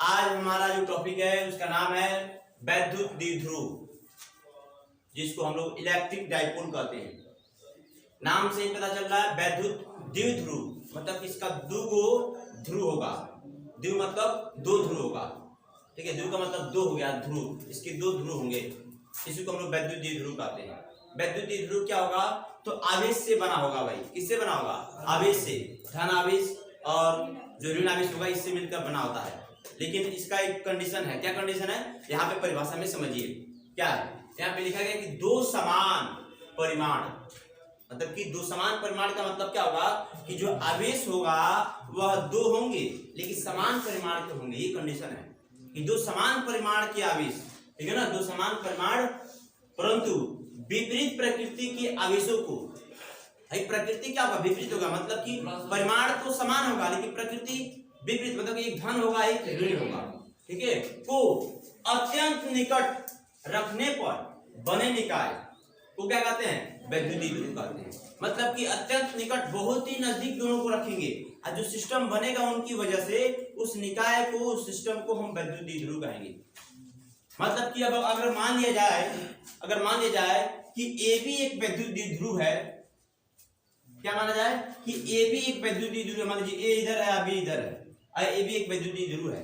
आज हमारा जो टॉपिक है उसका नाम है वैद्युत द्विध्रुव, जिसको हम लोग इलेक्ट्रिक डाइपोल कहते हैं। नाम से ही पता चल रहा है वैद्युत द्विध्रुव, मतलब इसका दो ध्रुव होगा। द्विध्रुव मतलब दो ध्रुव होगा, ठीक है। ध्रुव का मतलब दो हो गया, ध्रुव, इसके दो ध्रुव होंगे, इसी को हम लोग वैद्युत द्विध्रुव कहते हैं। वैद्युत द्विध्रुव क्या होगा, तो आवेश से बना होगा भाई। किससे बना होगा? आवेश से। धन आवेश और जो ऋण आवेश होगा इससे मिलकर बना होता है। लेकिन इसका एक कंडीशन है। क्या कंडीशन है? यहाँ पे परिभाषा में समझिए क्या है। यहाँ पे लिखा गया कि दो समान परिमाण, मतलब कि दो समान परिमाण का मतलब क्या होगा कि जो आवेश होगा वह दो होंगे लेकिन समान परिमाण के होंगे। ये कंडीशन है कि दो समान परिमाण के आवेश, ठीक है ना, दो समान परिमाण परंतु विपरीत प्रकृति के आवेशों को, भाई प्रकृति क्या होगा? विपरीत होगा, मतलब कि परिमाण तो समान होगा लेकिन प्रकृति विपरीत, मतलब कि एक धन होगा एक ऋण होगा, ठीक है, को अत्यंत निकट रखने पर बने निकाय को क्या कहते हैं? वैद्युत द्विध्रुव कहते हैं। मतलब कि अत्यंत निकट, बहुत ही नजदीक दोनों को रखेंगे और जो सिस्टम बनेगा उनकी वजह से उस निकाय को, उस सिस्टम को हम वैद्युत द्विध्रुव कहेंगे। मतलब कि अब अगर मान लिया जाए कि ए भी एक वैद्युत द्विध्रुव है, क्या माना जाए कि ए भी एक वैद्युत द्विध्रुव है। मान लीजिए ए इधर है, बी इधर है, ए भी एक वैद्युत द्विध्रुव है,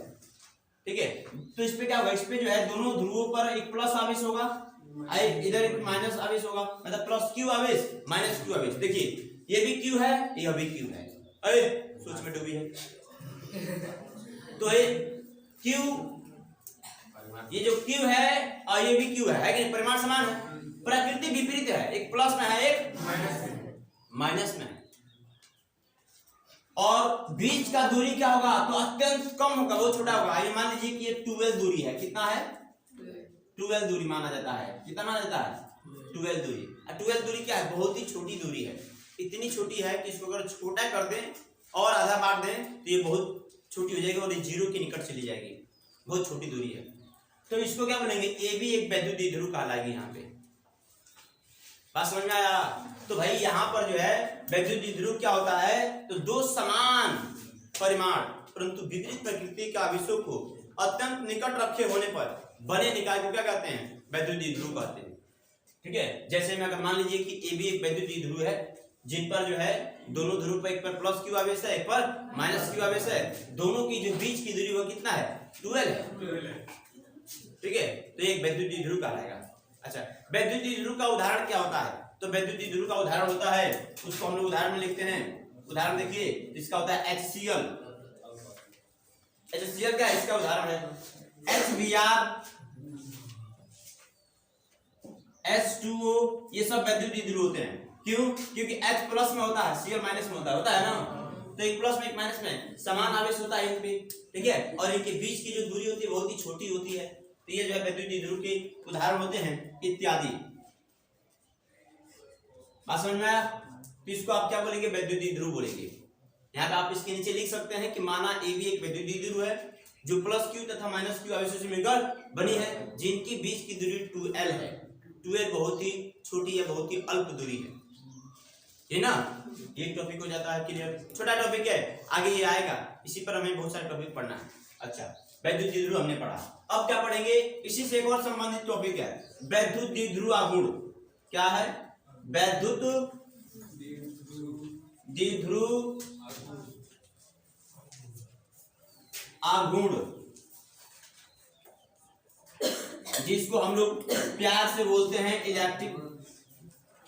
ठीक है। तो इस पे क्या होगा? इस पे जो है दोनों ध्रुवों पर एक प्लस आवेश होगा, इधर एक माइनस आवेश होगा, मतलब प्लस क्यू आवेश माइनस क्यू आवेश। देखिए ये भी क्यू है, ये भी क्यू है, अरे सोच में डूबी है। तो ये क्यू, ये जो क्यू है और ये भी क्यू है कि परिमाण समान है, प्रकृति विपरीत है, एक प्लस में है एक माइनस में है। और बीच का दूरी क्या होगा? तो अत्यंत कम होगा, बहुत छोटा होगा। ये मान लीजिए कि ये 12 दूरी है। कितना है? 12 दूरी माना जाता है। कितना माना जाता है? 12 दूरी। 12 दूरी क्या है? बहुत ही छोटी दूरी है। इतनी छोटी है कि इसको अगर छोटा कर दें और आधा बांट दें तो ये बहुत छोटी हो जाएगी और ये जीरो के निकट चली जाएगी। बहुत छोटी दूरी है। तो इसको क्या बोलेंगे? ए भी एक वैद्युत द्विध्रुव कहलाएगी। यहाँ पे बात समझ में आया? तो भाई यहाँ पर जो है वैद्युत द्विध्रुव क्या होता है, तो दो समान परिमाण परंतु विपरीत प्रकृति के आवेशों को अत्यंत निकट रखे होने पर बने निकाय को क्या कहते हैं? वैद्युत द्विध्रुव कहते हैं, ठीक है। जैसे में अगर मान लीजिए कि ए भी एक वैद्युत द्विध्रुव है, जिन पर जो है दोनों ध्रुव पर एक पर प्लस क्यू आवेश है, एक पर माइनस क्यू आवेश है, दोनों की जो बीच की दूरी वो कितना है? 12 है, ठीक है। तो एक वैद्युत द्विध्रुव कहलाएगा। अच्छा, वैद्युत द्विध्रुव का उदाहरण क्या होता है? तो वैद्युत द्विध्रुव का उदाहरण होता है, उसको हम लोग उदाहरण में लिखते हैं। उदाहरण देखिए, इसका होता है HCl। HCl क्या है? इसका उदाहरण है HBr, H2O, ये सब वैद्युत द्विध्रुव होते हैं। क्यों? क्योंकि H प्लस में होता है, Cl माइनस में होता है ना। तो एक प्लस में एक माइनस में समान आवेश होता है इनपे, ठीक है। और इनके बीच की जो दूरी होती है बहुत ही छोटी होती है। तो ये जो है वैद्युत द्विध्रुव के उदाहरण होते हैं इत्यादि। बात समझ में आया? तो इसको आप क्या बोलेंगे? वैद्युत द्विध्रुव बोलेंगे। यहाँ पे आप इसके नीचे लिख सकते हैं कि माना ए भी एक वैद्युत द्विध्रुव है जो प्लस क्यू तथा माइनस क्यू आवेशों से मिलकर बनी है, जिनकी बीच की दूरी 2l है। 2l बहुत ही छोटी है, बहुत ही अल्प दूरी है ना। एक टॉपिक हो जाता है क्लियर। छोटा टॉपिक है, आगे ये आएगा, इसी पर हमें बहुत सारे टॉपिक पढ़ना है। अच्छा, वैद्युत द्विध्रुव हमने पढ़ा। अब क्या पढ़ेंगे? इसी से एक और संबंधित टॉपिक है वैद्युत द्विध्रुव आघूर्ण। क्या है? वैद्युत द्विध्रुव आघूर्ण, जिसको हम लोग प्यार से बोलते हैं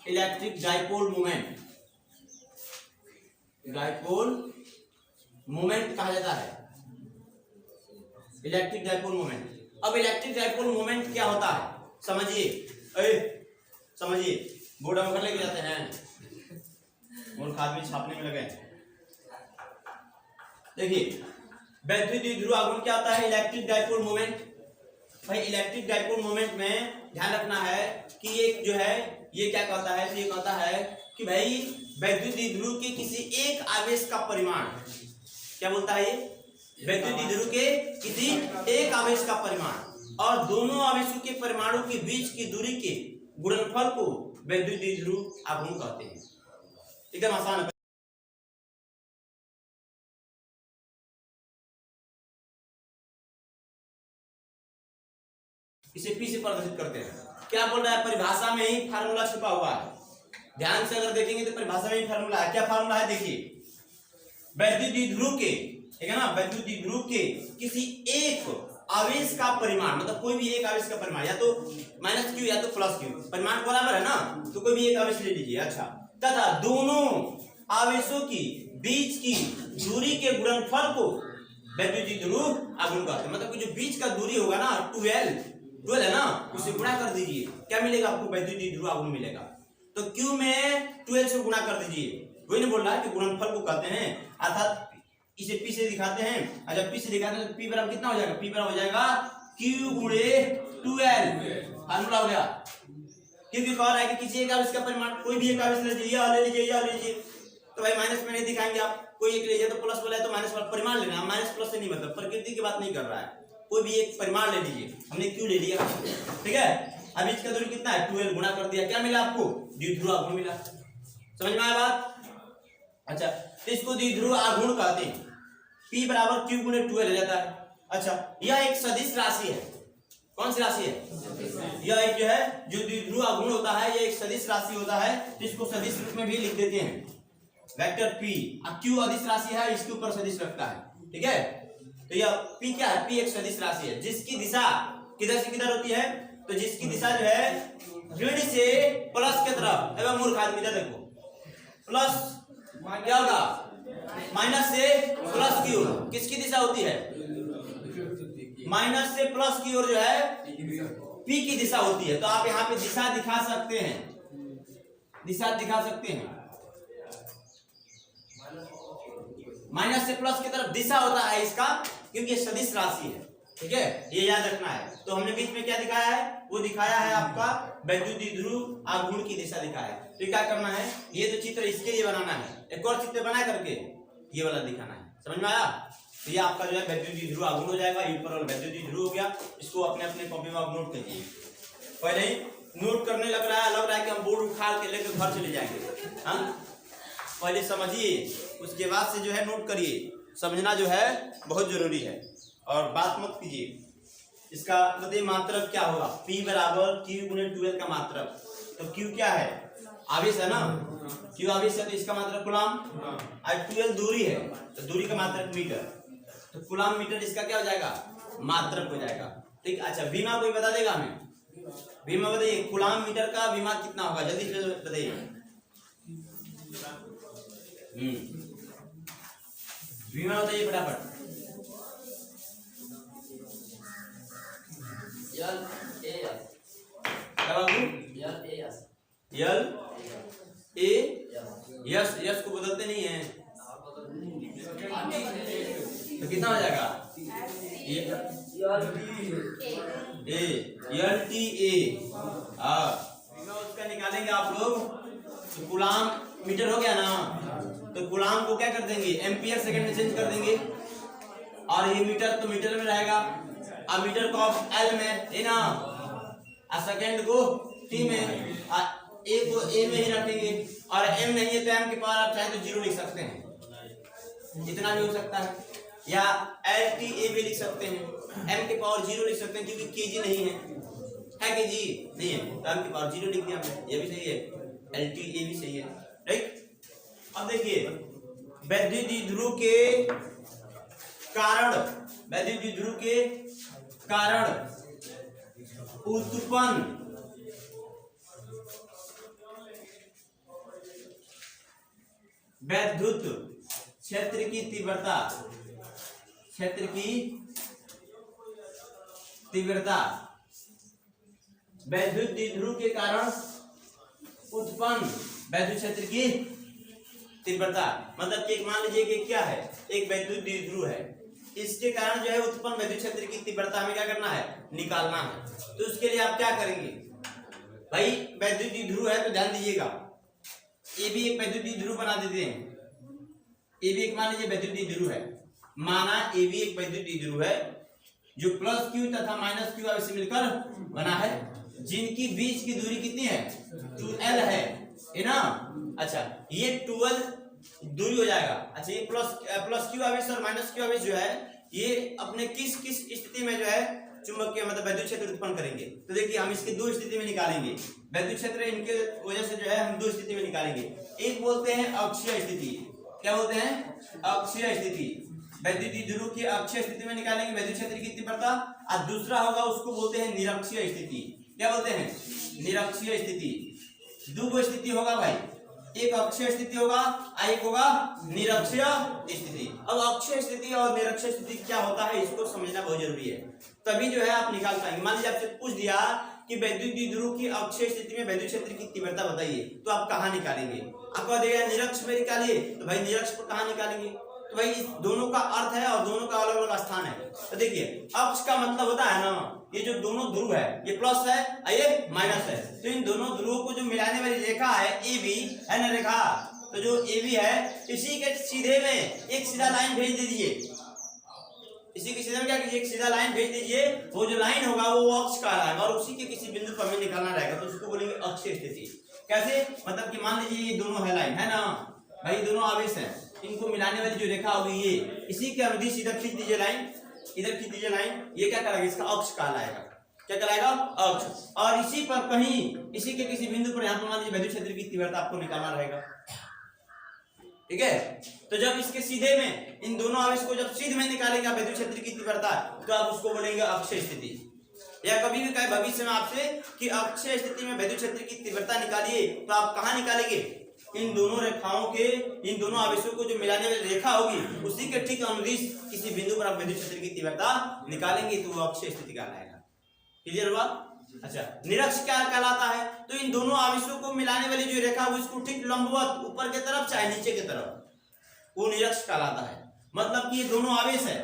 electric dipole moment. Dipole moment कहा जाता है, इलेक्ट्रिक डाइपोल मोमेंट। अब इलेक्ट्रिक डाइपोल मोमेंट क्या होता है समझिए, समझिए। बोर्ड में लेके जाते हैं, मूर्ख आदमी छापने में लगे। देखिए वैद्युत द्विध्रुव आघूर्ण क्या होता है? Electric dipole moment. भाई इलेक्ट्रिक डाइपोल मोमेंट में ध्यान रखना है कि ये जो है ये क्या कहता है? ये कहता है कि भाई वैद्युत द्विध्रुव के किसी एक आवेश का परिमाण, क्या बोलता है ये? वैद्युत द्विध्रुव के किसी एक आवेश का परिमाण और दोनों आवेशों के परमाणु के बीच की दूरी के गुणनफल को वैद्युत द्विध्रुव आघूर्ण कहते हैं। एकदम आसान। इसे P से प्रदर्शित करते हैं। क्या बोल रहा है, परिभाषा में ही फार्मूला छुपा हुआ है। ध्यान से अगर देखेंगे तो परिभाषा में ही फार्मूला है। क्या फार्मूला है देखिए, वैद्युत द्विध्रुव के, ठीक है ना, वैद्युत द्विध्रुव के किसी एक आवेश का परिमाण, मतलब कोई भी एक आवेश का परिमाण, या तो माइनस क्यू या तो प्लस क्यू, परिमाण बराबर है ना, तो कोई भी एक आवेश ले लीजिए। अच्छा, तथा दोनों आवेशों की बीच की दूरी के गुणनफल को वैद्युत द्विध्रुव आघूर्ण कहते हैं। मतलब कि जो बीच का दूरी होगा ना 12 है ना, उसे गुणा कर दीजिए, क्या मिलेगा आपको, वैद्युत द्विध्रुव आघूर्ण मिलेगा। तो Q में 12 से गुणा कर दीजिए, वही नहीं बोल रहा है कि गुणनफल को कहते हैं, अर्थात इसे P से दिखाते हैं। अच्छा, P से दिखाते हैं तो P बराबर कितना हो जाएगा, P बराबर हो जाएगा Q गुणे 12, फार्मूला हो गया। क्योंकि कह रहा है कि किसी एक आवेश का परिमाण, कोई भी एक आवेश ले लीजिए, या ले लीजिए या ले लीजिए, तो भाई माइनस में नहीं दिखाएंगे आप, कोई एक ले लीजिए तो प्लस वाला है तो माइनस वाला परिमाण लेना, माइनस प्लस से नहीं, मतलब प्रकृति की बात नहीं कर रहा है, कोई भी एक परिमाण ले लीजिए, हमने Q ले लिया, ठीक है। अब इसका दूरी कितना है, 12, गुणा कर दिया, क्या मिला आपको, द्विध्रुव आघूर्ण मिला। समझ में आया बात। अच्छा, तो इसको द्विध्रुव आघूर्ण कहते हैं। P बराबर Q गुणे 12 हो जाता है। अच्छा, यह एक सदिश राशि है, कौन सी राशि है, यह एक जो है जो द्विध्रुव आघूर्ण होता है, यह एक सदिश राशि होता है, तो इसको सदिश रूप में भी लिख देते हैं, वेक्टर P। अब Q अदिश राशि है, इसके ऊपर सदिश रखता है, ठीक है। तो यह P क्या है, P एक सदिश राशि है जिसकी दिशा किधर से किधर होती है, तो जिसकी दिशा जो है ऋण से प्लस की तरफ, एवं मूर्ख आदमी इधर देखो, प्लस क्या होगा, माइनस से प्लस की ओर, किसकी दिशा होती है, माइनस से प्लस की ओर जो है P की दिशा होती है। तो आप यहाँ पे दिशा दिखा सकते हैं, दिशा दिखा सकते हैं, माइनस से प्लस की तरफ दिशा होता है इसका, क्योंकि ये सदिश राशि है, ठीक है, ये याद रखना है। तो हमने बीच में क्या दिखाया है, वो दिखाया है आपका वैद्युत द्विध्रुव आघूर्ण की दिशा दिखाया है। तो क्या करना है, ये तो चित्र इसके लिए बनाना है, एक और चित्र बना करके ये वाला दिखाना है, समझ में आया। तो ये आपका जो है वैद्युत द्विध्रुव आघूर्ण हो जाएगा, ये ऊपर वैद्युत द्विध्रुव हो गया। इसको अपने अपने कॉपी में आप नोट कीजिए, पहले ही नोट करने लग रहा है कि हम बोर्ड उखाड़ के लेकर घर चले जाएंगे। हाँ, पहले समझिए, उसके बाद से जो है नोट करिए, समझना जो है बहुत जरूरी है, और बात मत कीजिए। इसका मतलब मात्रक क्या होगा, P बराबर Q गुणे 12 का मात्रक। तो Q क्या है, आवेश है ना, Q आवेश है तो इसका मात्रक कूलाम, और 12 दूरी है तो दूरी का मात्रक मीटर, तो कूलाम मीटर इसका क्या हो जाएगा, मात्रक हो जाएगा, ठीक। अच्छा, विमा कोई बता देगा हमें, विमा बताइए, कूलाम मीटर का विमा कितना होगा, जल्दी से बताइए। विमा बताइए फटाफट। यस को बदलते नहीं है, तो कितना हो जाएगा, उसका निकालेंगे आप लोग, तो कूलाम मीटर हो गया ना, तो कूलाम को क्या कर देंगे, एम्पियर सेकंड में चेंज कर देंगे, और ये मीटर तो मीटर में रहेगा, अब मीटर को एल में है ना, और सेकंड को टी में, ए को ए में ही रखेंगे, और एम नहीं है तो एम के पावर आप चाहे तो 0 लिख सकते हैं, इतना भी हो सकता है, या एल टी ए भी लिख सकते हैं, एम के पावर 0 लिख सकते हैं, क्योंकि केजी नहीं है केजी नहीं है, तो एम के पावर 0 लिख दिया हमने, ये भी सही है, एल टी ए भी सही है, राइट। अब देखिए, वैद्युत द्विध्रुव के कारण, वैद्युत द्विध्रुव के कारण उत्पन्न वैद्युत क्षेत्र की तीव्रता, क्षेत्र की तीव्रता, वैद्युत द्विध्रुव के कारण उत्पन्न वैद्युत क्षेत्र की तीव्रता, मतलब कि मान लीजिए कि क्या है, एक वैद्युत द्विध्रुव है, इसके कारण जो है उत्पन्न वैद्युत क्षेत्र की तीव्रता हमें क्या करना है, निकालना है। तो उसके लिए आप क्या करेंगे भाई, वैद्युत द्विध्रुव है तो ध्यान दीजिएगा, ये भी एक वैद्युत द्विध्रुव बना देते हैं, ये भी एक मान लीजिए वैद्युत द्विध्रुव है, माना ये भी एक वैद्युत द्विध्रुव है जो प्लस क्यू तथा माइनस क्यू आवेश से मिलकर बना है, जिनकी बीच की दूरी कितनी है, 2l है ना। अच्छा, ये 12 दूरी हो जाएगा। अच्छा, ये प्लस क्यू आवेश और माइनस क्यू आवेश जो है ये अपने किस किस स्थिति में जो है चुंबकीय मतलब विद्युत क्षेत्र उत्पन्न करेंगे। तो देखिए हम इसकी दो स्थिति में निकालेंगे विद्युत क्षेत्र, इनके वजह से जो है हम दो स्थिति में निकालेंगे। एक बोलते हैं अक्षीय स्थिति, क्या बोलते हैं अक्षीय स्थिति, वैद्युत द्विध्रुव की अक्षीय स्थिति में निकालेंगे विद्युत क्षेत्र की तीव्रता। और दूसरा होगा उसको बोलते हैं निरक्षीय स्थिति, क्या बोलते हैं निरक्षीय स्थिति। दो स्थिति होगा भाई, एक अक्षीय स्थिति होगा और एक होगा निरक्षीय स्थिति। अब अक्षीय स्थिति और निरक्षीय स्थिति क्या होता है इसको समझना बहुत जरूरी है, तभी जो है आप निकाल पाएंगे। मान लीजिए आपसे पूछ दिया कि वैद्युत द्विध्रुव की अक्षीय स्थिति में विद्युत क्षेत्र की तीव्रता बताइए, तो आप कहाँ निकालेंगे? आपको देगा निरक्ष में निकालिए, तो भाई निरक्ष पर कहाँ निकालेंगे? तो भाई इस दोनों का अर्थ है और दोनों का अलग अलग स्थान है। तो देखिए अक्ष का मतलब होता है ना, ये जो दोनों ध्रुव है ये प्लस है और ये माइनस है, तो इन दोनों ध्रुवों को जो मिलाने वाली रेखा है ए बी है ना रेखा, तो जो ए बी है इसी के सीधे में एक सीधा लाइन भेज दीजिए, इसी के सीधे में क्या कीजिए एक सीधा लाइन भेज दीजिए, वो जो लाइन होगा वो अक्ष कहलाएगा और उसी के किसी बिंदु पर हमें निकालना रहेगा, तो उसको बोलेंगे अक्षीय स्थिति। कैसे? मतलब कि मान लीजिए ये दोनों है लाइन है ना भाई, दोनों आवेश है, इनको मिलाने वाली जो रेखा होगी ये इसी के अनुदिश इधर खींच दीजिए लाइन, इधर खींच दीजिए लाइन, ये क्या करेगा इसका अक्ष कहलाएगा, क्या कहलाएगा अक्ष। और इसी पर कहीं इसी के किसी बिंदु पर यहाँ पर मान लीजिए विद्युत क्षेत्र की तीव्रता आपको निकालना रहेगा, ठीक है। तो जब इसके सीधे में इन दोनों आवेश को जब सीधे में निकालेंगे विद्युत क्षेत्र की तीव्रता, तो आप उसको बोलेंगे अक्षीय स्थिति। या कभी भी कहे भविष्य में आपसे कि अक्षीय स्थिति में विद्युत क्षेत्र की तीव्रता निकालिए, तो आप कहाँ निकालेंगे? इन दोनों रेखाओं के इन दोनों आवेशों को जो मिलाने वाली रेखा होगी उसी के ठीक अनुदिश किसी बिंदु पर आप विद्युत क्षेत्र की तीव्रता निकालेंगे, तो वो अक्षीय स्थिति कहलाएगा। क्लियर हुआ? अच्छा, निरक्ष क्या कहलाता है? तो इन दोनों आवेशों को मिलाने वाली जो रेखा है उसको ठीक लंबवत ऊपर की तरफ चाहे नीचे की तरफ, वो निरक्ष कहलाता है। मतलब कि ये दोनों आवेश है,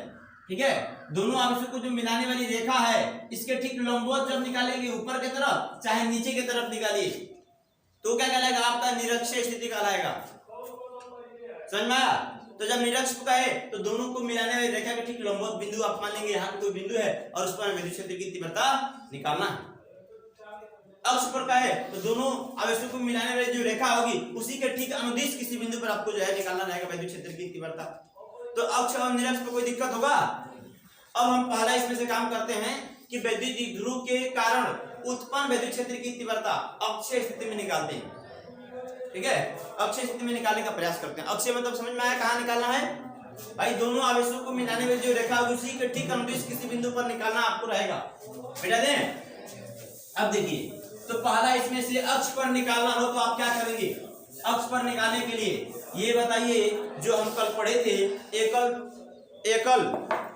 ठीक है, दोनों आवेशों को जो मिलाने वाली रेखा है इसके ठीक लंबवत जब निकालेंगे ऊपर की तरफ चाहे नीचे की तरफ निकालिए, तो क्या कहलाएगा? आपका निरक्षीय स्थिति कहलाएगा। समझ में आया? तो जब निरक्ष कहे तो दोनों को मिलाने वाली रेखा के ठीक लंबवत बिंदु आप मान लेंगे, यहाँ पे कोई बिंदु है और उस पर विद्युत क्षेत्र की तीव्रता निकालना है। अक्ष पर कहे तो दोनों आवेशों को मिलाने वाली जो रेखा होगी उसी के ठीक अनुदिश किसी बिंदु पर आपको जो है निकालना रहेगा विद्युत क्षेत्र की तीव्रता। तो अक्ष और निरक्ष पर कोई दिक्कत होगा? अब हम पहला इसमें से काम करते हैं कि विद्युत द्विध्रुव के कारण उत्पन्न विद्युत क्षेत्र की तीव्रता अक्षीय स्थिति में निकालते हैं, ठीक है, अक्षीय स्थिति में निकालने का प्रयास करते हैं। अक्षीय मतलब समझ में आया कहाँ निकालना है भाई? दोनों आवेशों को मिलाने में जो रेखा है उसी के ठीक अनुदिश किसी बिंदु पर निकालना आपको रहेगा। बेटा दें, अब देखिए, तो पहला इसमें से अक्ष पर निकालना हो तो आप क्या करेंगे? अक्ष पर निकालने के लिए ये बताइए, जो हम कल पढ़े थे एकल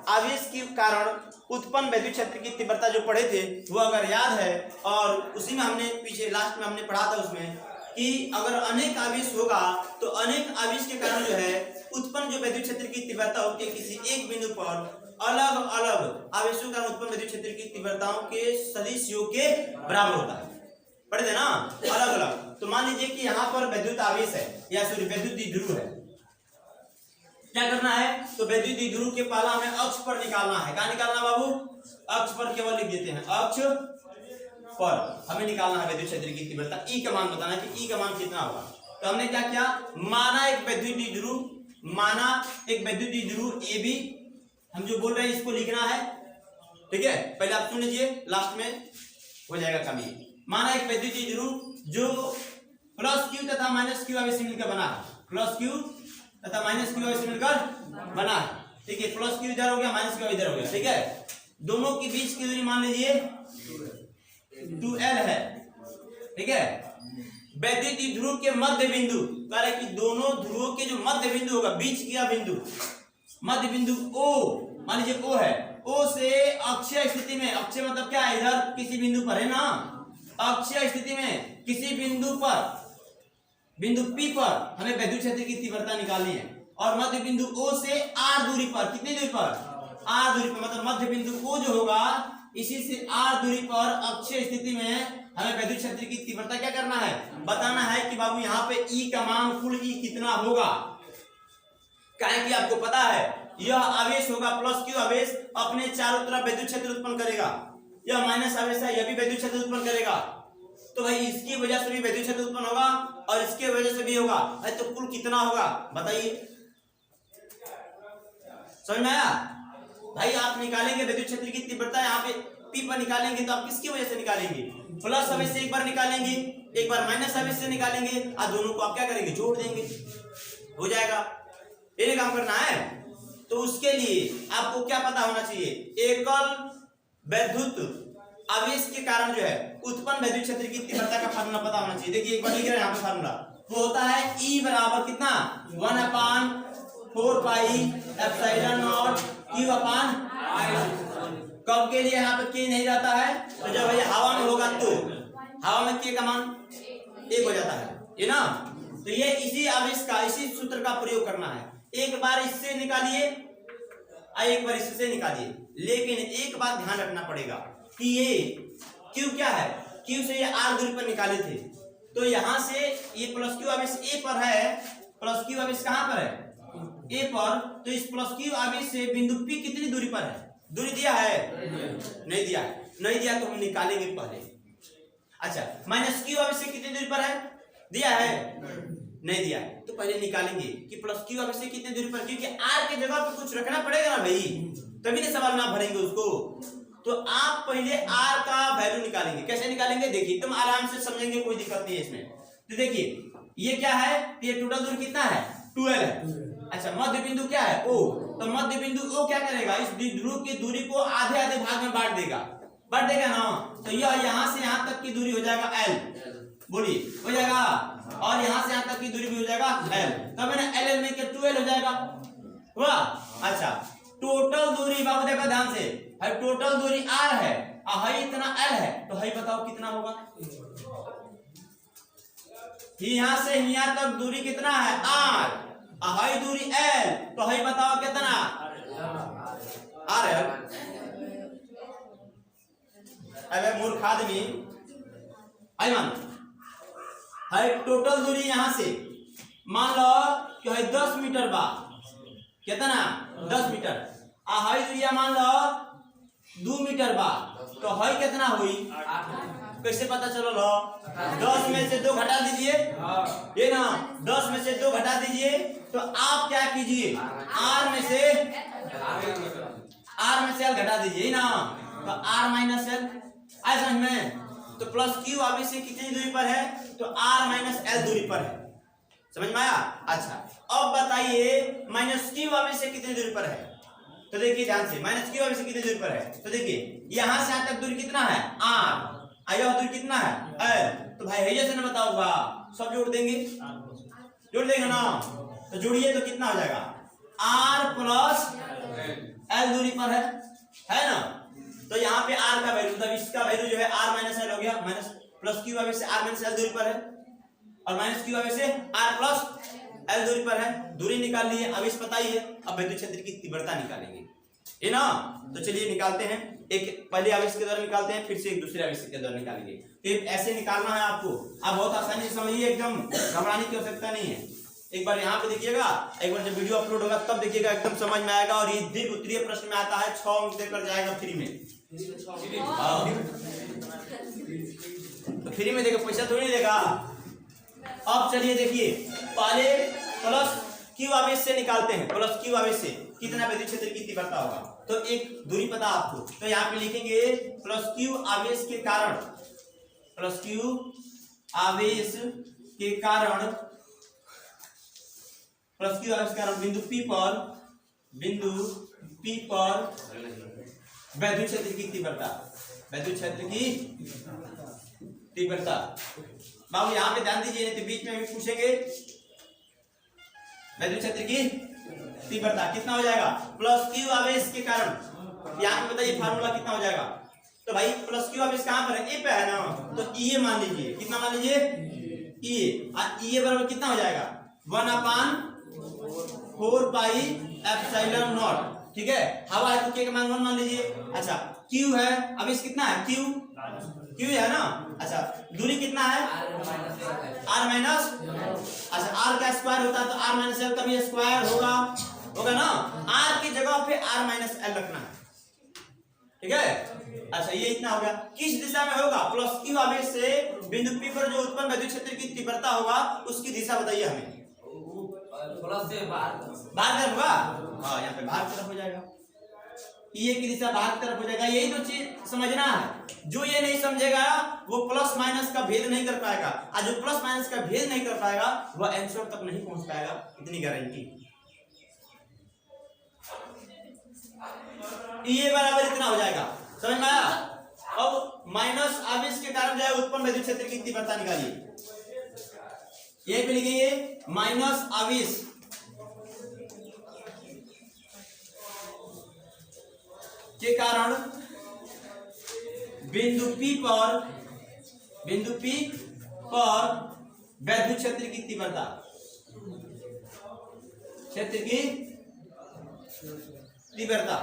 आवेश के कारण उत्पन्न विद्युत क्षेत्र की तीव्रता जो पढ़े थे वो अगर याद है, और उसी में हमने पीछे लास्ट में हमने पढ़ा था उसमें कि अगर अनेक आवेश होगा तो अनेक आवेश के कारण जो है उत्पन्न जो विद्युत क्षेत्र की तीव्रता होती है किसी एक बिंदु पर अलग अलग आवेशों के कारण उत्पन्न विद्युत क्षेत्र की तीव्रताओं के सदिश योग के बराबर होता है। पढ़े थे ना अलग अलग। तो मान लीजिए कि यहाँ पर विद्युत आवेश है या सॉरी विद्युत द्विध्रुव है, क्या करना है? तो विद्युत द्विध्रुव के पहला हमें अक्ष पर निकालना है। कहाँ निकालना बाबू? अक्ष पर केवल लिख देते हैं, अक्ष पर हमें निकालना है विद्युत क्षेत्र की तीव्रता। ई का मान बताना है कि ई का मान कितना होगा। तो हमने क्या किया? माना एक विद्युत द्विध्रुव ए बी, हम जो बोल रहे हैं इसको लिखना है, ठीक है। पहले आप सुन लीजिए, लास्ट में हो जाएगा कमी। माना एक विद्युत द्विध्रुव जो प्लस क्यू तथा माइनस क्यू आवेश से मिलकर बना है, प्लस क्यू तथा माइनस क्यू आवेश से मिलकर बना है, ठीक है। प्लस क्यू इधर हो गया, माइनस क्यू इधर हो गया, ठीक है। दोनों के बीच की दूरी मान लीजिए 2L है, ठीक है। विद्युत द्विध्रुव के मध्य बिंदु, कह रहे कि दोनों ध्रुवों के जो मध्य बिंदु होगा, बीच का बिंदु, मध्य बिंदु O, मान लीजिए O है, O से अक्षीय स्थिति में, अक्षीय मतलब क्या है? इधर किसी बिंदु पर है ना, अक्षीय स्थिति में किसी बिंदु पर, बिंदु P पर हमें विद्युत क्षेत्र की तीव्रता निकालनी है। और मध्य बिंदु O से R दूरी पर, कितनी दूरी पर? R दूरी पर, मतलब मध्य बिंदु O जो होगा इसी से R दूरी पर अक्षीय स्थिति में हमें विद्युत क्षेत्र की तीव्रता क्या करना है? बताना है कि बाबू यहाँ पे E का मान, कुल E कितना होगा। काहे कि आपको पता है यह आवेश होगा प्लस क्यू आवेश, अपने चारों तरफ विद्युत क्षेत्र उत्पन्न करेगा। यह माइनस आवेश है, यह भी विद्युत क्षेत्र उत्पन्न करेगा। तो भाई इसकी वजह से भी विद्युत क्षेत्र उत्पन्न होगा और इसके वजह से भी होगा, तो कुल कितना होगा बताइए? समझ में आया भाई? आप निकालेंगे विद्युत क्षेत्र की तीव्रता तीव्रता यहाँ पे P पर निकालेंगे तो आप किसकी वजह से निकालेंगे? प्लस आवेश से एक बार निकालेंगे, एक बार माइनस आवेश से निकालेंगे, और दोनों को आप क्या करेंगे? जोड़ देंगे, हो जाएगा। ये काम करना है। तो उसके लिए आपको क्या पता होना चाहिए? एकल वैद्युत आवेश के कारण जो है उत्पन्न वैद्युत क्षेत्र की तीव्रता का फार्मूला पता होना चाहिए। देखिए एक बार लिख रहे हैं यहाँ पे फार्मूला, वो होता है E बराबर कितना? 1/4 पाई एप्सिलॉन नॉट Q अपान कब के लिए यहाँ पे K नहीं रहता है? तो जब ये हवा में होगा तो हवा में K का मान 1 हो जाता है, ये ना। तो ये इसी आवेश का, इसी सूत्र का प्रयोग करना है। एक बार इससे निकालिए और एक बार इससे निकालिए, लेकिन एक बात ध्यान रखना पड़ेगा कि ये Q क्या है? Q से ये R दूरी पर निकाले थे, तो यहां से ये प्लस Q आवेश A पर है, प्लस Q आवेश कहां पर है? A पर। तो इस प्लस Q आवेश से बिंदु P कितनी दूरी पर है? दूरी दिया है? नहीं दिया है। नहीं दिया तो हम निकालेंगे पहले। अच्छा, माइनस Q आवेश से कितनी दूरी पर है? दिया है? नहीं दिया है। तो पहले निकालेंगे कि प्लस Q आवेश से कितनी दूरी पर, क्योंकि R की जगह पर कुछ रखना पड़ेगा ना भाई, तभी ना सवाल में आप भरेंगे उसको। तो आप पहले R का वैल्यू निकालेंगे। कैसे निकालेंगे? देखिए एकदम आराम से समझेंगे, कोई दिक्कत नहीं है इसमें। तो देखिए ये क्या है? ये टोटल दूरी कितना है? 12 है। अच्छा, मध्य बिंदु क्या है? O। तो मध्य बिंदु O क्या करेगा? इस द्विध्रुव की दूरी को आधे आधे भाग में बांट देगा ना। तो यह यहाँ से यहाँ तक की दूरी हो जाएगा L, बोलिए हो जाएगा, और यहाँ से यहाँ तक की दूरी भी हो जाएगा L। तब ना L में क्या 12 हो जाएगा, हुआ। अच्छा, टोटल दूरी बाबू देखो ध्यान से, है टोटल दूरी R है और है इतना L है, तो है बताओ कितना होगा? यहाँ से यहाँ तक दूरी कितना है? R, और है दूरी L, तो है बताओ कितना? R है। अबे मूर्ख आदमी, मान है टोटल दूरी यहाँ से मान लो कि है 10 मीटर बा, कितना? 10 मीटर। है दूरिया मान लो 2 मीटर बा, तो है कितना हुई? कैसे पता चलो? 10 में से 2 घटा दीजिए, ये ना 10 में से 2 घटा दीजिए, तो आप क्या कीजिए? R में से L घटा दीजिए ना, तो R माइनस L आए समझ में। तो प्लस Q आवेश से कितनी दूरी पर है? तो R माइनस L दूरी पर है, समझ में आया? अच्छा, अब बताइए माइनस Q आवेश से कितनी दूरी पर है? तो देखिए ध्यान से, माइनस Q आवेश से कितनी दूरी पर है? तो देखिए यहां से यहां तक दूरी कितना है? R। यह दूरी कितना है? L। तो भाई है जैसे ना बताऊंगा, सब जोड़ देंगे ना। तो जोड़िए तो कितना हो जाएगा? R प्लस L दूरी पर है ना। तो यहाँ पे R का वैल्यू, मतलब इसका वैल्यू जो है R माइनस L हो गया, माइनस प्लस Q आवेश से R माइनस L दूरी पर है, और माइनस Q आवेश से R प्लस L दूरी पर है। दूरी निकाल लिए, आवेश पता ही है। अब वैद्युत क्षेत्र की तीव्रता निकालेंगे, है ना। तो चलिए निकालते हैं। एक पहले आवेश के द्वारा निकालते हैं, फिर से एक दूसरे आवेश के द्वारा निकालेंगे। तो ऐसे निकालना है आपको। आप बहुत आसानी से समझिए, एकदम घबराने की आवश्यकता नहीं है। एक बार यहाँ पे देखिएगा, एक बार जब वीडियो अपलोड होगा तब देखिएगा, एकदम समझ में आएगा। और ये दीर्घ उत्तरीय प्रश्न में आता है, 6 अंक देकर जाएगा फ्री में। तो फ्री में देगा, पैसा थोड़ी देगा। अब चलिए देखिए, पहले प्लस Q आवेश से निकालते हैं। प्लस Q आवेश से कितना वैद्युत क्षेत्र की तीव्रता होगा? तो एक दूरी पता आपको, तो यहाँ पे लिखेंगे प्लस Q आवेश के कारण, प्लस Q आवेश के कारण, प्लस Q आवेश के कारण बिंदु P पर वैद्युत क्षेत्र की तीव्रता, वैद्युत क्षेत्र की तीव्रता। बाबू यहाँ पे ध्यान दीजिए, नहीं तो बीच में भी पूछेंगे। वैद्युत क्षेत्र की तीव्रता कितना हो जाएगा? प्लस Q आवेश के कारण, यहाँ पे बताइए फार्मूला कितना हो जाएगा? तो भाई प्लस Q आवेश कहाँ पर है? A पे है ना, तो E मान लीजिए। कितना मान लीजिए? E बराबर कितना हो जाएगा? 1/4 पाई एप्सिलॉन नॉट। ठीक है, हवा है तो K का मान 1 मान लीजिए। अच्छा, Q है, आवेश कितना है? Q है ना। अच्छा, दूरी कितना है? R माइनस, अच्छा R का स्क्वायर होता है तो R माइनस L का भी स्क्वायर होगा ना। R की जगह पे R माइनस L रखना है, ठीक है। अच्छा, ये इतना हो गया। किस दिशा में होगा? प्लस Q आवेश से बिंदु P पर जो उत्पन्न वैद्युत क्षेत्र की तीव्रता होगा उसकी दिशा बताइए हमें। प्लस से बाहर तरफ होगा। हाँ, यहाँ पे बाहर तरफ हो जाएगा। ये की दिशा बाहर की तरफ हो जाएगा। यही तो चीज समझना है। जो ये नहीं समझेगा वो प्लस माइनस का भेद नहीं कर पाएगा, और जो प्लस माइनस का भेद नहीं कर पाएगा वह आंसर तक नहीं पहुंच पाएगा, इतनी गारंटी। ये बराबर इतना हो जाएगा, समझ में आया। अब माइनस आवेश के कारण जो है उत्पन्न विद्युत क्षेत्र की तीव्रता निकालिए। यही पे लिखिए माइनस आवेश के कारण बिंदु P पर विद्युत क्षेत्र की तीव्रता, क्षेत्र की तीव्रता,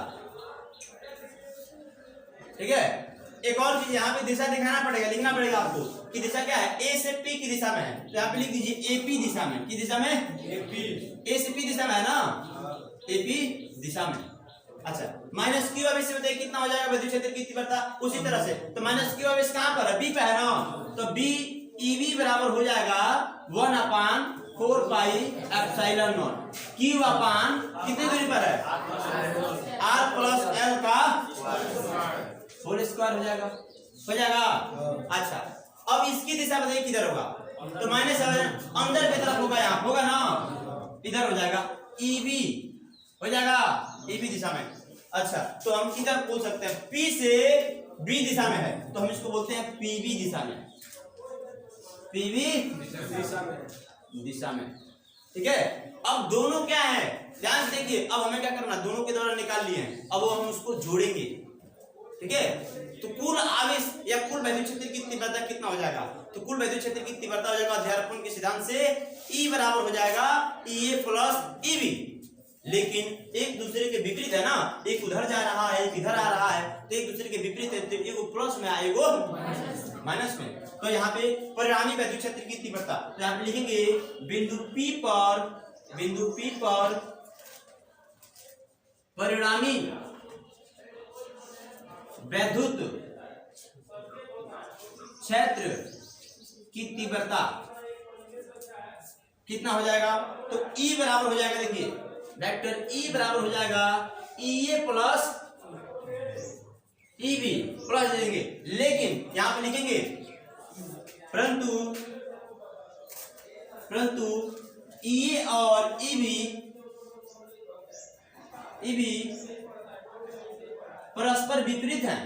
ठीक है। एक और चीज यहाँ पे दिशा दिखाना पड़ेगा, लिखना पड़ेगा आपको कि दिशा क्या है, ए से पी की दिशा में है, तो यहाँ पे लिख दीजिए एपी दिशा में। की दिशा में? ए से पी दिशा में है ना, एपी दिशा में। अच्छा, माइनस क्यू आवेश से बताइए कितना हो जाएगा विद्युत क्षेत्र की तीव्रता। उसी तरह से तो माइनस क्यू आवेश कहां पर है, बी पे है ना, तो बी ईबी बराबर हो जाएगा 1/4 पाई एप्सिलॉन नॉट। क्यू अपान कितनी दूरी पर है, आर प्लस एल का होल स्क्वायर हो जाएगा, हो जाएगा। अच्छा, अब इसकी दिशा बताइए किधर होगा, तो माइनस अंदर की तरफ होगा, यहाँ होगा ना, इधर हो जाएगा, ईबी हो जाएगा, ईबी दिशा में। अच्छा, तो हम किधर बोल सकते हैं, पी से बी दिशा में है तो हम इसको बोलते हैं पीबी दिशा में, पीबी दिशा में, ठीक है। अब दोनों क्या है, ध्यान से देखिए। अब हमें क्या करना, दोनों के द्वारा निकाल लिए हैं, अब हम उसको जोड़ेंगे, ठीक है। तो कुल आवेश या कुल विद्युत क्षेत्र की तीव्रता कितना हो जाएगा, तो कुल विद्युत क्षेत्र की तीव्रता हो जाएगा अध्यारोपण के सिद्धांत से E बराबर हो जाएगा EA प्लस EB। लेकिन एक दूसरे के विपरीत है ना, एक उधर जा रहा है एक इधर आ रहा है, तो एक दूसरे के विपरीत है, तो एगो प्लस में आएगो माइनस में। तो यहाँ पे परिणामी विद्युत क्षेत्र की तीव्रता, तो यहाँ पे लिखेंगे बिंदु P पर परिणामी विद्युत क्षेत्र की तीव्रता कितना हो जाएगा, तो E बराबर हो जाएगा, देखिए वेक्टर E बराबर हो जाएगा EA प्लस EB प्लस देंगे, लेकिन यहां पे लिखेंगे परंतु EA और EB परस्पर विपरीत हैं,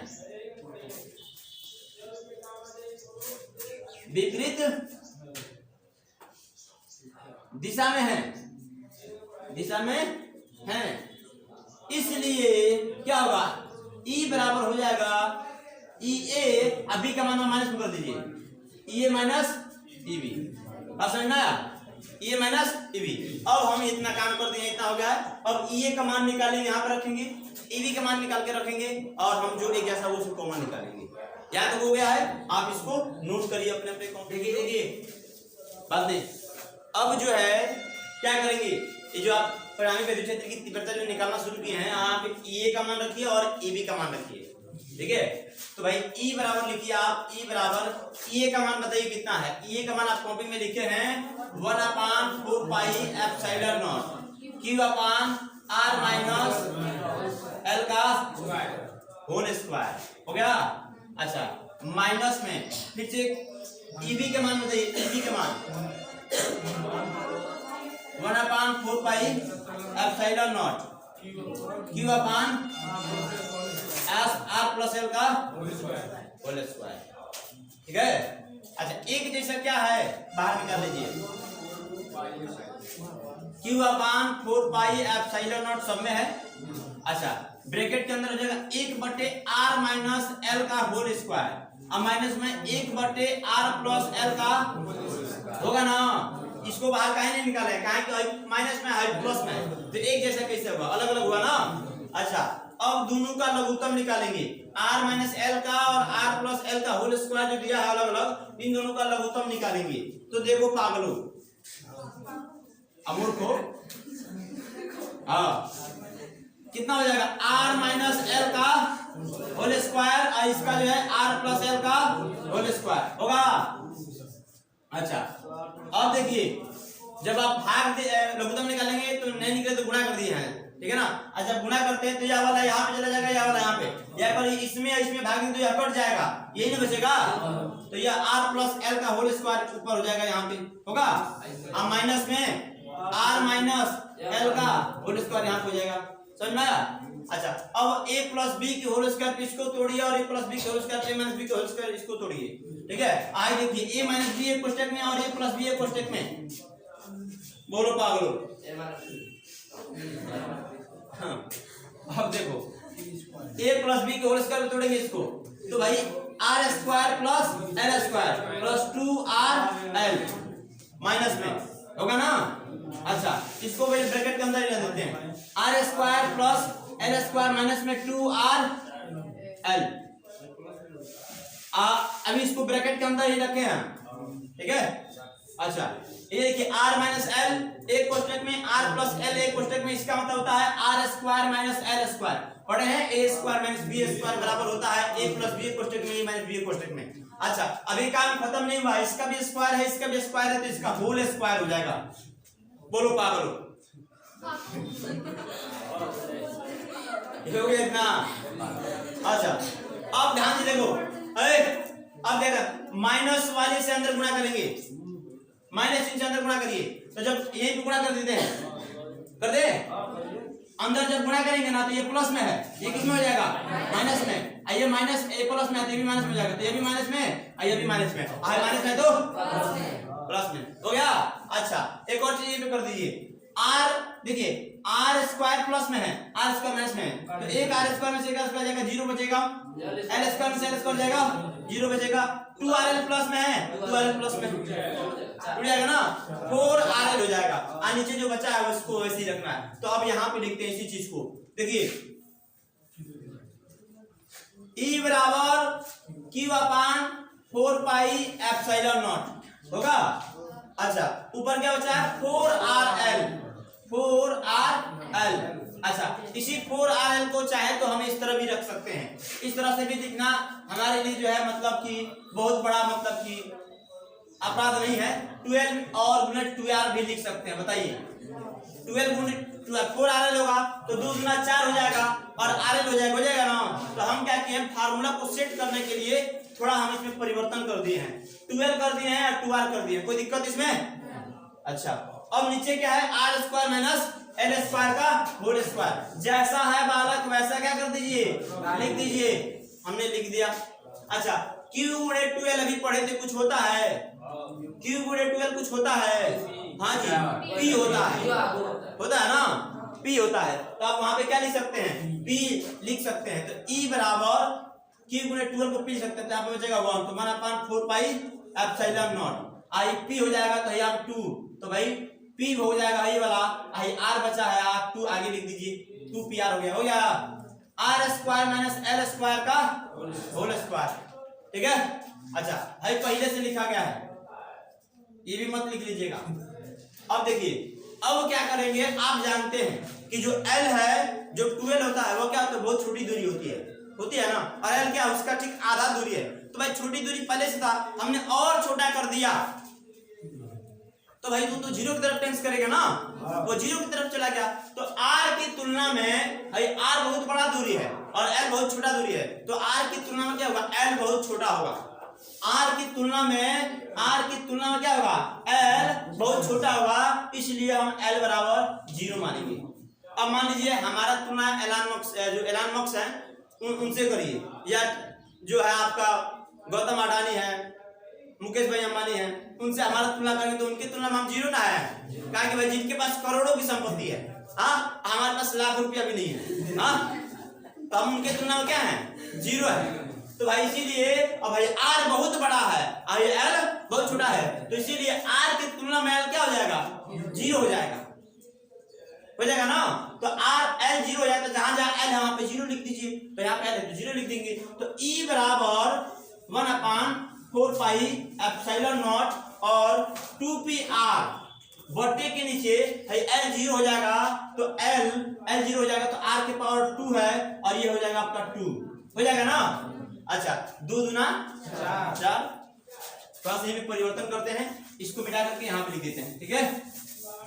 विपरीत दिशा में है, इसलिए क्या होगा, E बराबर हो जाएगा EA, अभी का मान माइनस में कर दीजिए, EA माइनस EB, बात समझ में आया, EA माइनस EB। अब हम इतना काम कर दिए, इतना हो गया है। अब EA का मान निकालेंगे, यहाँ पर रखेंगे, EB का मान निकाल के रखेंगे, और हम जो एक जैसा वो उसको कॉमन निकालेंगे। याद तो हो गया है, आप इसको नोट करिए अपने अपने कॉपी। देखिए बात नहीं, अब जो है क्या करेंगे, ये जो आप परिणामी विद्युत क्षेत्र की तीव्रता जो निकालना शुरू किए हैं, यहाँ पे EA का मान रखिए और EB का मान रखिए, ठीक है। तो भाई E बराबर लिखिए आप, E बराबर EA का मान बताइए कितना है, EA का मान आप कॉपी में लिखे हैं 1/4 pi epsilon not Q upon R minus L का होल स्क्वायर हो गया। अच्छा, माइनस में फिर से EB के मान बताइए, EB के मान 1/4 pi epsilon not Q upon R plus L का होल स्क्वायर, ठीक है। अच्छा, एक जैसा क्या है बाहर निकाल लीजिए, Q upon 4 pi epsilon not सब में है। अच्छा, ब्रैकेट के अंदर हो जाएगा 1/R माइनस L का होल स्क्वायर, अब माइनस में 1/R प्लस L का होगा ना, इसको बाहर काहे नहीं निकाले, काहे कि माइनस में है प्लस में, तो एक जैसा कैसे होगा, अलग अलग हुआ ना। अच्छा, अब दोनों का लघुत्तम निकालेंगे, R माइनस L का और R प्लस L का होल स्क्वायर जो दिया है अलग अलग, इन दोनों का लघुत्तम निकालेंगे। तो देखो पागलों, अमूर्खो, हाँ कितना हो जाएगा, R माइनस L का होल स्क्वायर और इसका जो है R प्लस L का होल स्क्वायर होगा। अच्छा, अब देखिए जब आप भाग लघुत्तम निकालेंगे तो नहीं निकले तो गुणा कर दिए हैं, ठीक है ना। और जब गुना करते हैं तो यह वाला यहाँ पे चला जाएगा, यह वाला यहाँ पे, या पर इसमें भागेंगे तो यह कट जाएगा, यही नहीं बचेगा। तो यह r प्लस एल का होल स्क्वायर ऊपर हो जाएगा, यहाँ पे होगा। अब माइनस में r माइनस एल का होल स्क्वायर यहाँ पे हो जाएगा, समझ में आया। अच्छा, अब a प्लस बी की होल स्क्वायर इसको तोड़िए और a प्लस बी की whole square a minus B की होल स्क्वायर इसको तोड़िए, ठीक है। आगे देखिए a माइनस बी एक कोष्ठक में और a प्लस बी एक कोष्ठक में, बोलो पागलो। हाँ, अब देखो a प्लस बी के होल स्क्वायर तोड़ेंगे इसको, तो भाई R square plus L square plus 2rl minus में होगा ना। अच्छा, इसको भी ब्रैकेट के अंदर ही रख देते हैं, R square plus L square minus में 2rl। अभी इसको ब्रैकेट के अंदर ही रखे हैं, ठीक है। अच्छा, ये देखिए r माइनस एल एक कोष्ठक में, r प्लस एल एक कोष्ठक में, इसका मतलब होता है R square minus L square, पढ़े हैं a square minus B square बराबर होता है a प्लस बी कोष्ठक में माइनस बी कोष्ठक में। अच्छा, अभी काम खत्म नहीं हुआ, इसका भी स्क्वायर है, इसका भी स्क्वायर है, तो इसका होल स्क्वायर हो जाएगा, बोलो पागलो। हो गया इतना। अच्छा, अब ध्यान से देखो, अब देखो माइनस वाले से अंदर गुणा करेंगे, माइनस इनसे अंदर गुणा करिए, तो जब ये गुणा कर देते हैं, कर दे अंदर जब गुणा करेंगे ना तो ये प्लस में है, ये किस में हो जाएगा, माइनस में। ये माइनस ए प्लस में है तो ये भी माइनस में हो जाएगा, तो ये भी माइनस में, ये भी माइनस में, माइनस में तो प्लस में हो गया। अच्छा, एक और चीज ये भी कर दीजिए, आर देखिए आर स्क्वायर प्लस में है, आर स्क्वायर माइनस में है, तो एक आर स्क्वायर में से एक आर स्क्वायर जाएगा, 0 बचेगा, एल स्क्वायर में से एल स्क्वायर जाएगा, 0 बचेगा, 2rl प्लस में है, 2rl प्लस में जुड़ जाएगा ना, 4rl हो जाएगा। और नीचे जो बचा है उसको वैसे ही रखना है। तो अब यहाँ पे लिखते हैं इसी चीज को, देखिए E बराबर Q upon 4 pi epsilon not होगा। अच्छा, ऊपर क्या बचा है, 4rl। अच्छा, इसी 4rl को चाहे तो हम इस तरह भी रख सकते हैं, इस तरह से भी लिखना हमारे लिए जो है मतलब कि बहुत बड़ा मतलब कि अपराध नहीं है। 12 और गुणित 2r भी लिख सकते हैं, बताइए 12 गुणित 4rl होगा तो 2 गुना 4 हो जाएगा और rl हो जाएगा ना। तो हम क्या किए, फार्मूला को सेट करने के लिए थोड़ा हम इसमें परिवर्तन कर दिए हैं, 12 कर दिए हैं और 2r कर दिए हैं, कोई दिक्कत इसमें। अच्छा, अब नीचे क्या है, R square minus L square का होल स्क्वायर, जैसा है बालक वैसा क्या कर दीजिए, लिख दीजिए, हमने लिख दिया। अच्छा, Q गुणित 2l अभी पढ़े थे, कुछ होता है, Q गुणित 2l कुछ होता है, हाँ जी, P होता है ना, P होता है। तो आप वहां पे क्या लिख सकते हैं, P लिख सकते हैं। तो E बराबर Q गुणित 2l को P लिख सकते हैं, तो यहाँ पे बचेगा 1, तो 1/4 pi epsilon not, I P हो जाएगा तो यहाँ 2, तो भाई P हो जाएगा ये वाला, R बचा है, आप 2 आगे लिख दीजिए, 2PR हो गया, R square minus L square का होल स्क्वायर, ठीक है। अच्छा, भाई पहले से लिखा गया है, ये भी मत लिख लीजिएगा। अब देखिए, अब क्या करेंगे, आप जानते हैं कि जो L है, जो 12 होता है वो क्या होता है, बहुत छोटी दूरी होती है ना, और L क्या है, उसका ठीक आधा दूरी है। तो भाई छोटी दूरी पहले से था, हमने और छोटा कर दिया, तो भाई वो तो 0 की तरफ टेंस करेगा ना, वो 0 की तरफ चला गया। तो R की तुलना में भाई R बहुत बड़ा दूरी है और L बहुत छोटा दूरी है, तो R की तुलना में क्या होगा, L बहुत छोटा होगा। R की तुलना में क्या होगा, L बहुत छोटा होगा, इसलिए हम L बराबर 0 मानेंगे। अब मान लीजिए हमारा तुलना एलन मस्क है उनसे करिए, या जो है आपका गौतम अडानी है, मुकेश भाई अंबानी है, उनसे हमारा तुलना करेंगे तो उनकी तुलना में हम 0 ना है, कहा कि भाई जिनके पास करोड़ों की संपत्ति है, हाँ, हमारे पास लाख रुपया भी नहीं है, हाँ, तो हम उनके तुलना में क्या है, 0 है। तो भाई इसीलिए अब भाई R बहुत बड़ा है और ये L बहुत छोटा है, तो इसीलिए R की तुलना में L क्या हो जाएगा, 0 हो जाएगा ना। तो R L 0 हो जाएगा, तो जहां जहां L है वहां पे 0 लिख दीजिए, तो यहाँ पे L है तो 0 लिख देंगे। तो E बराबर 1/4 पाई एप्सिलॉन नॉट और 2PR बटे के नीचे L 0 हो जाएगा, तो L 0 हो जाएगा, तो R के पावर 2 है और ये हो जाएगा आपका 2 हो जाएगा ना। अच्छा, 2 दूना 4, थोड़ा सा ये भी परिवर्तन करते हैं, इसको मिटा करके यहाँ पे लिख देते हैं, ठीक है,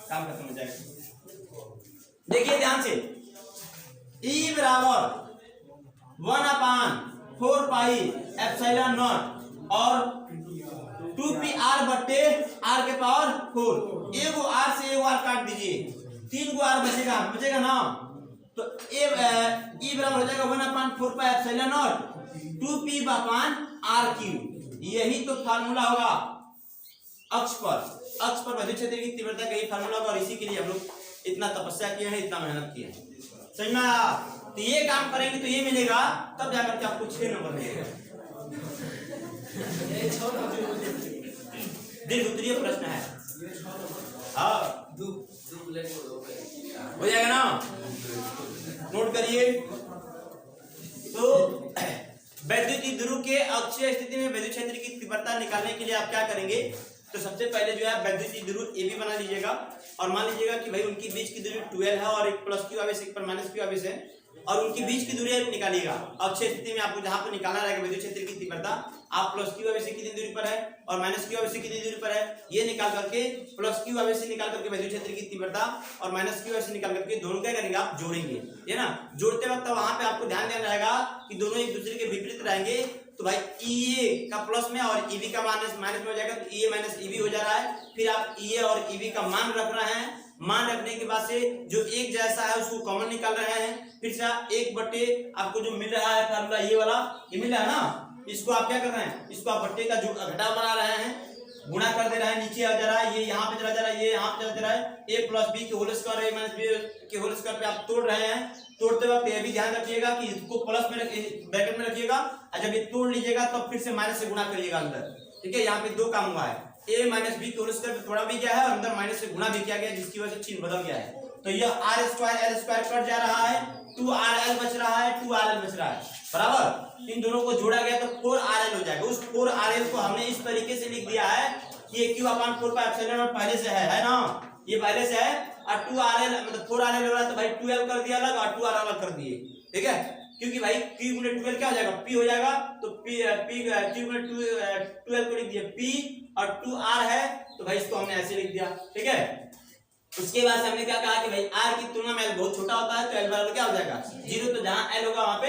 काम खत्म हो जाएगा। देखिए ध्यान से, ई बराबर 1/4πε0 और 2πr बट्टे r के पावर 4। एगो r से एगो r काट दीजिए, 3 गो r बचेगा ना। तो ई बराबर हो जाएगा 1/4πε0 2p/r³। यही तो फार्मूला होगा अक्ष पर विद्युत क्षेत्र की तीव्रता का यही फार्मूला होगा, और इसी के लिए हम लोग इतना तपस्या किए हैं, इतना मेहनत किए हैं। समझ में आया? तो ये काम करेंगे तो ये मिलेगा, तब जाकर के आपको 6 नंबर मिलेगा। दीर्घवृत्तीय प्रश्न है, हाँ हो जाएगा ना, नोट करिए। तो वैद्युत ध्रुव के अक्षीय स्थिति में विद्युत क्षेत्र की तीव्रता निकालने के लिए आप क्या करेंगे? तो सबसे पहले जो है वैद्युत ध्रुव ए भी बना लीजिएगा, और मान लीजिएगा कि भाई उनकी बीच की दूरी 12 है और एक प्लस क्यू आवेश एक पर माइनस क्यू आवेश है, और उनकी बीच की दूरी निकालिएगा। अक्षीय स्थिति में आपको जहां पर निकालना रहेगा विद्युत क्षेत्र की तीव्रता, आप प्लस क्यू आवेश कितनी दूरी पर है और माइनस क्यू आवेश कितनी दूरी पर है, ये निकाल करके प्लस क्यू आवेश निकाल करके विद्युत क्षेत्र की तीव्रता और माइनस क्यू आवेश निकाल करके दोनों क्या करेंगे? आप जोड़ेंगे, है ना। जोड़ते वक्त वहां पे आपको ध्यान देना रहेगा कि दोनों एक दूसरे के विपरीत रहेंगे। तो भाई EA का प्लस में और EB का माइनस में हो जाएगा, तो EA माइनस EB हो जा रहा है। फिर आप EA और EB का मान रख रहे हैं, मान रखने के बाद से जो एक जैसा है उसको कॉमन निकाल रहे हैं। फिर से 1 बट्टे आपको जो मिल रहा है फार्मूला ये वाला, ये मिल रहा है ना, इसको आप क्या कर रहे हैं? इसको आप बट्टे का जो घटा बना रहे हैं, गुणा कर दे रहे हैं, नीचे आ जा रहा है, ये यहाँ पे चला जा रहा है, ये यहाँ पे चला जा रहा है। a + b के होल स्क्वायर a - b के होल स्क्वायर पे आप तोड़ रहे हैं। तोड़ते वक्त ये भी ध्यान रखिएगा कि इसको प्लस में ब्रैकेट में रखिएगा, और जब ये तोड़ लीजिएगा तो फिर से माइनस से गुणा करिएगा अंदर, ठीक है। यहाँ पे 2 काम हुआ है, a - b के होल स्क्वायर पे थोड़ा भी गया है और अंदर माइनस से गुणा भी किया गया, जिसकी वजह से चिन्ह बदल गया है। तो यह r² l² कट जा रहा है, 2rl बच रहा है, 2rl बच रहा है, बराबर। इन दोनों को जोड़ा गया तो 4rl हो जाएगा। उस 4rl को हमने इस तरीके से लिख दिया है कि ये q/4πε0 पहले से है ना, ये पहले से है, और 2rl मतलब 4rl हो रहा है तो भाई 2l कर दिया अलग और 2r अलग कर दिए, ठीक है। क्योंकि भाई q × 12 क्या हो जाएगा? p हो जाएगा, तो q × 12 को लिख दिया p, और 2r है तो भाई इसको हमने ऐसे लिख दिया, ठीक है। उसके बाद हमने क्या कहा कि भाई r की तुलना में l बहुत छोटा होता है, तो l बराबर क्या हो जाएगा? 0। तो जहां l होगा वहां पे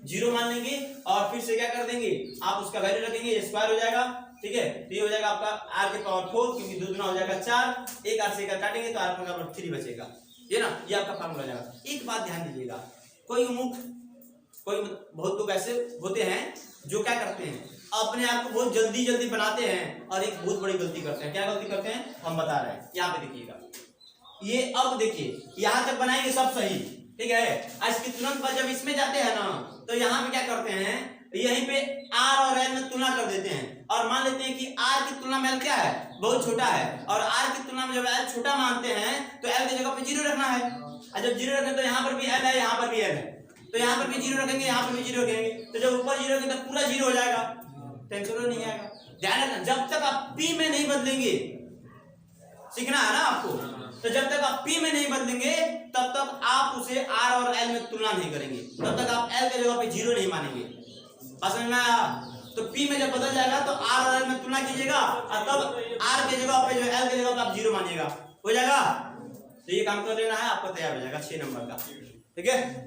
0 मान लेंगे, और फिर से क्या कर देंगे? आप उसका वैल्यू रखेंगे, ये स्क्वायर हो जाएगा, ठीक है। तो ये हो जाएगा आपका r के पावर 4, क्योंकि 2 गुना हो जाएगा 4, एक r से एक काटेंगे तो r का बराबर 3 बचेगा, ये ना, ये आपका फार्मूला हो जाएगा। एक बात ध्यान दीजिएगा, कोई बहुत लोग ऐसे होते हैं जो क्या करते हैं, अपने आप को बहुत जल्दी बनाते हैं और एक बहुत बड़ी गलती करते हैं। क्या गलती करते हैं हम बता रहे हैं, यहाँ पे देखिएगा। ये अब देखिए यहाँ तक बनाएंगे सब सही, ठीक है। इसके तुरंत बाद जब इसमें जाते हैं ना, तो यहाँ पे क्या करते हैं, यहीं पे r और l में तुलना कर देते हैं, और मान लेते हैं कि r की तुलना में l क्या है? बहुत छोटा है, और r की तुलना में जब l छोटा मानते हैं तो l की जगह पे 0 रखना है, और जब 0 रखें तो यहाँ पर भी l है, यहाँ पर भी l है, तो यहाँ पर भी 0 रखेंगे, यहाँ पर भी 0 रखेंगे, तो जब ऊपर 0 रखेंगे तो पूरा 0 हो जाएगा, टेंशन नहीं आएगा। ध्यान रखना, जब तक आप p में नहीं बदलेंगे, सीखना है ना आपको, तो जब तक आप p में नहीं बदलेंगे तब तक आप उसे r और l में तुलना नहीं करेंगे, तब तक आप l की जगह पे 0 नहीं मानेंगे। समझ में आया? तो p में जब बदल जाएगा तो r और l में तुलना कीजिएगा, और तब r की जगह पे जो l की जगह पे आप 0 मानिएगा, हो जाएगा। तो ये काम कर लेना है, आपको तैयार हो जाएगा 6 नंबर का, ठीक है।